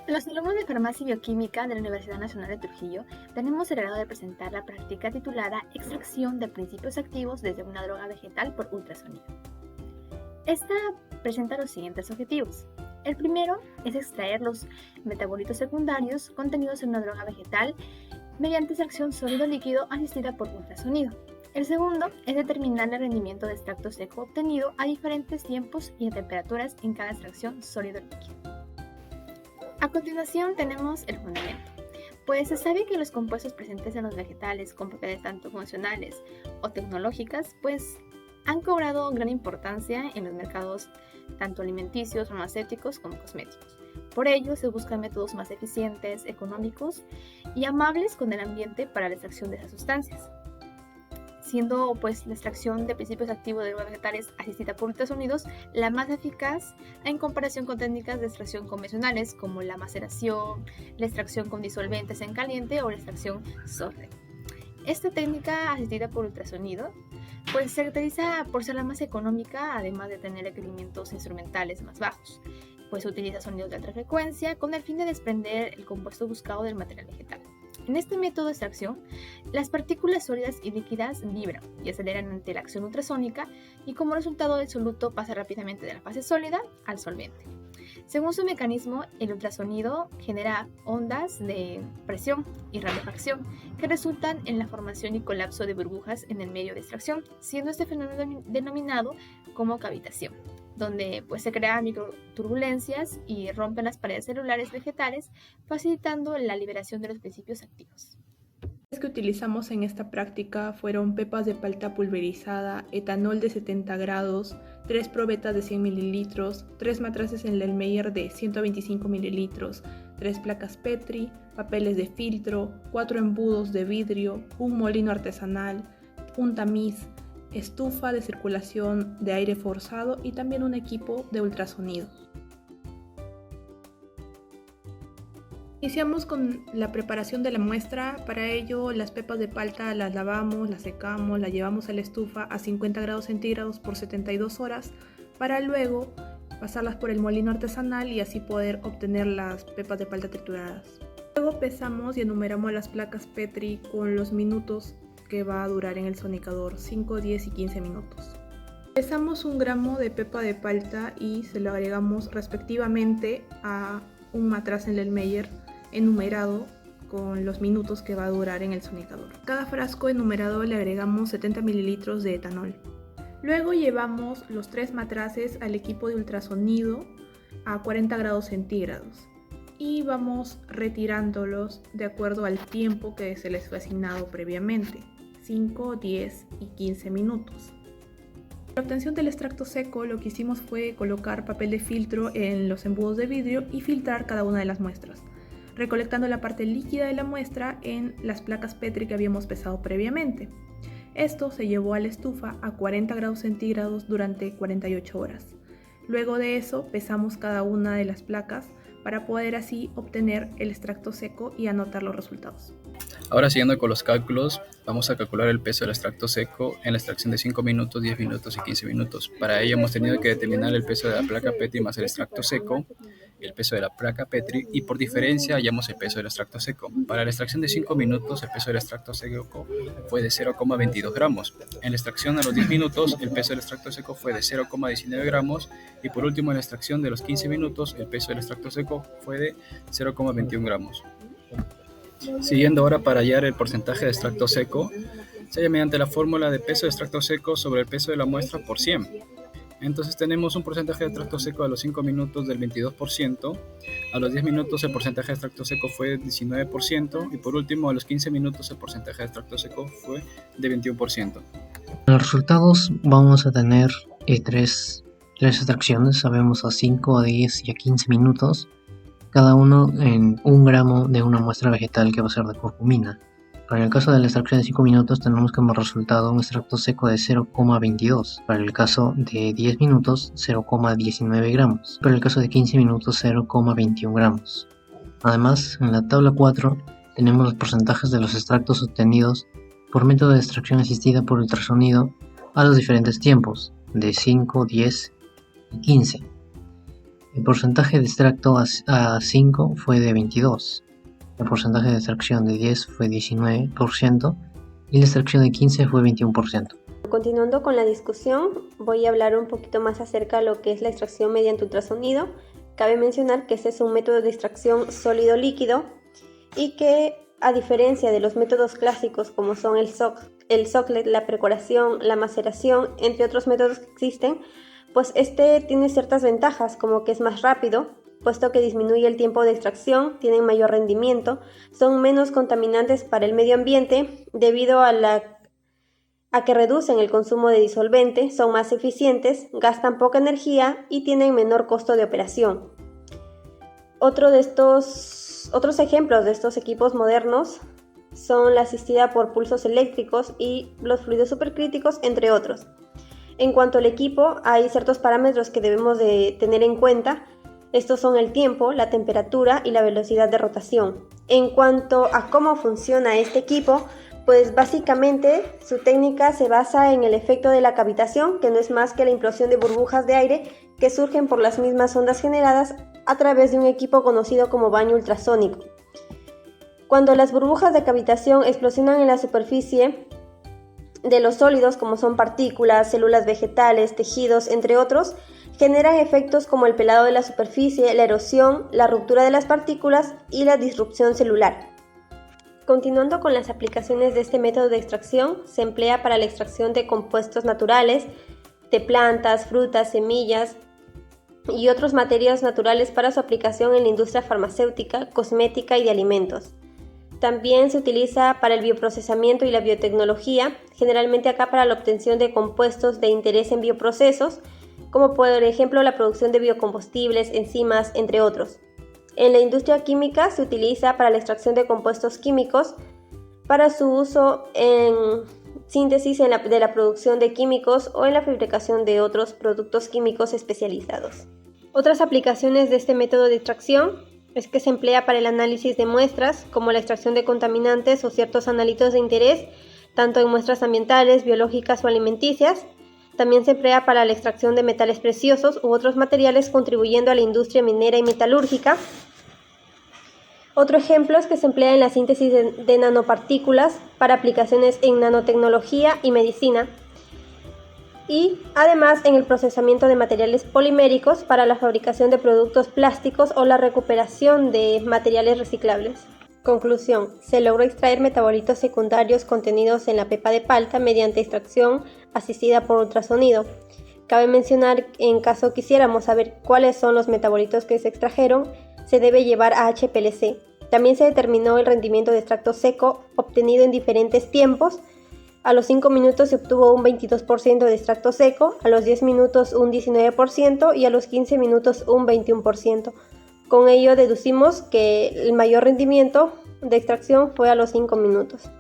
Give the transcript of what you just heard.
Los alumnos de Farmacia y Bioquímica de la Universidad Nacional de Trujillo tenemos el agrado de presentar la práctica titulada Extracción de principios activos desde una droga vegetal por ultrasonido. Esta presenta los siguientes objetivos. El primero es extraer los metabolitos secundarios contenidos en una droga vegetal mediante extracción sólido-líquido asistida por ultrasonido. El segundo es determinar el rendimiento de extracto seco obtenido a diferentes tiempos y a temperaturas en cada extracción sólido-líquido. A continuación tenemos el fundamento. Pues se sabe que los compuestos presentes en los vegetales con propiedades tanto funcionales o tecnológicas, pues han cobrado gran importancia en los mercados tanto alimenticios, farmacéuticos como cosméticos. Por ello se buscan métodos más eficientes, económicos y amables con el ambiente para la extracción de esas sustancias. Siendo pues la extracción de principios activos de drogas vegetales asistida por ultrasonidos la más eficaz en comparación con técnicas de extracción convencionales como la maceración, la extracción con disolventes en caliente o la extracción sorte. Esta técnica asistida por ultrasonido pues se caracteriza por ser la más económica, además de tener requerimientos instrumentales más bajos, pues utiliza sonidos de alta frecuencia con el fin de desprender el compuesto buscado del material vegetal. En este método de extracción, las partículas sólidas y líquidas vibran y aceleran ante la acción ultrasónica y como resultado el soluto pasa rápidamente de la fase sólida al solvente. Según su mecanismo, el ultrasonido genera ondas de presión y rarefacción que resultan en la formación y colapso de burbujas en el medio de extracción, siendo este fenómeno denominado como cavitación, donde pues, se crean microturbulencias y rompen las paredes celulares vegetales, facilitando la liberación de los principios activos. Las que utilizamos en esta práctica fueron pepas de palta pulverizada, etanol de 70 grados, 3 probetas de 100 mililitros, 3 matraces en Erlenmeyer de 125 mililitros, 3 placas Petri, papeles de filtro, 4 embudos de vidrio, un molino artesanal, un tamiz, estufa de circulación de aire forzado y también un equipo de ultrasonido. Iniciamos con la preparación de la muestra. Para ello, las pepas de palta las lavamos, las secamos, las llevamos a la estufa a 50 grados centígrados por 72 horas para luego pasarlas por el molino artesanal y así poder obtener las pepas de palta trituradas. Luego pesamos y enumeramos las placas Petri con los minutos que va a durar en el sonicador, 5, 10 y 15 minutos. Pesamos 1 gramo de pepa de palta y se lo agregamos respectivamente a un matraz en Erlenmeyer enumerado con los minutos que va a durar en el sonicador. A cada frasco enumerado le agregamos 70 mililitros de etanol. Luego llevamos los 3 matraces al equipo de ultrasonido a 40 grados centígrados y vamos retirándolos de acuerdo al tiempo que se les fue asignado previamente, 5, 10 y 15 minutos. Para la obtención del extracto seco lo que hicimos fue colocar papel de filtro en los embudos de vidrio y filtrar cada una de las muestras, recolectando la parte líquida de la muestra en las placas Petri que habíamos pesado previamente. Esto se llevó a la estufa a 40 grados centígrados durante 48 horas. Luego de eso pesamos cada una de las placas para poder así obtener el extracto seco y anotar los resultados. Ahora siguiendo con los cálculos, vamos a calcular el peso del extracto seco en la extracción de 5 minutos, 10 minutos y 15 minutos. Para ello hemos tenido que determinar el peso de la placa Petri más el extracto seco, el peso de la placa Petri y por diferencia hallamos el peso del extracto seco. Para la extracción de 5 minutos el peso del extracto seco fue de 0,22 gramos. En la extracción a los 10 minutos el peso del extracto seco fue de 0,19 gramos y por último en la extracción de los 15 minutos el peso del extracto seco fue de 0,21 gramos. Siguiendo ahora para hallar el porcentaje de extracto seco, se halla mediante la fórmula de peso de extracto seco sobre el peso de la muestra por 100. Entonces tenemos un porcentaje de extracto seco a los 5 minutos del 22%, a los 10 minutos el porcentaje de extracto seco fue de 19% y por último a los 15 minutos el porcentaje de extracto seco fue de 21%. En los resultados vamos a tener tres extracciones, sabemos a 5, a 10 y a 15 minutos, cada uno en 1 gramo de una muestra vegetal que va a ser de curcumina. Para el caso de la extracción de 5 minutos tenemos como resultado un extracto seco de 0,22. Para el caso de 10 minutos 0,19 gramos. Para el caso de 15 minutos 0,21 gramos. Además, en la tabla 4 tenemos los porcentajes de los extractos obtenidos por método de extracción asistida por ultrasonido a los diferentes tiempos de 5, 10 y 15. El porcentaje de extracto a 5 fue de 22, el porcentaje de extracción de 10 fue 19% y la extracción de 15 fue 21%. Continuando con la discusión, voy a hablar un poquito más acerca de lo que es la extracción mediante ultrasonido. Cabe mencionar que este es un método de extracción sólido-líquido y que, a diferencia de los métodos clásicos como son el socklet, la percolación, la maceración, entre otros métodos que existen, pues este tiene ciertas ventajas, como que es más rápido, puesto que disminuye el tiempo de extracción, tienen mayor rendimiento, son menos contaminantes para el medio ambiente debido a que reducen el consumo de disolvente, son más eficientes, gastan poca energía y tienen menor costo de operación. Otros ejemplos de estos equipos modernos son la asistida por pulsos eléctricos y los fluidos supercríticos, entre otros. En cuanto al equipo, hay ciertos parámetros que debemos de tener en cuenta. Estos son el tiempo, la temperatura y la velocidad de rotación. En cuanto a cómo funciona este equipo, pues básicamente su técnica se basa en el efecto de la cavitación, que no es más que la implosión de burbujas de aire que surgen por las mismas ondas generadas a través de un equipo conocido como baño ultrasónico. Cuando las burbujas de cavitación explosionan en la superficie de los sólidos, como son partículas, células vegetales, tejidos, entre otros, generan efectos como el pelado de la superficie, la erosión, la ruptura de las partículas y la disrupción celular. Continuando con las aplicaciones de este método de extracción, se emplea para la extracción de compuestos naturales, de plantas, frutas, semillas y otros materiales naturales para su aplicación en la industria farmacéutica, cosmética y de alimentos. También se utiliza para el bioprocesamiento y la biotecnología, generalmente acá para la obtención de compuestos de interés en bioprocesos, como por ejemplo la producción de biocombustibles, enzimas, entre otros. En la industria química se utiliza para la extracción de compuestos químicos, para su uso en síntesis de la producción de químicos o en la fabricación de otros productos químicos especializados. Otras aplicaciones de este método de extracción es que se emplea para el análisis de muestras, como la extracción de contaminantes o ciertos analitos de interés, tanto en muestras ambientales, biológicas o alimenticias. También se emplea para la extracción de metales preciosos u otros materiales, contribuyendo a la industria minera y metalúrgica. Otro ejemplo es que se emplea en la síntesis de nanopartículas para aplicaciones en nanotecnología y medicina. Y además en el procesamiento de materiales poliméricos para la fabricación de productos plásticos o la recuperación de materiales reciclables. Conclusión: se logró extraer metabolitos secundarios contenidos en la pepa de palta mediante extracción asistida por ultrasonido. Cabe mencionar que en caso quisiéramos saber cuáles son los metabolitos que se extrajeron, se debe llevar a HPLC. También se determinó el rendimiento de extracto seco obtenido en diferentes tiempos. A los 5 minutos se obtuvo un 22% de extracto seco, a los 10 minutos un 19% y a los 15 minutos un 21%. Con ello deducimos que el mayor rendimiento de extracción fue a los 5 minutos.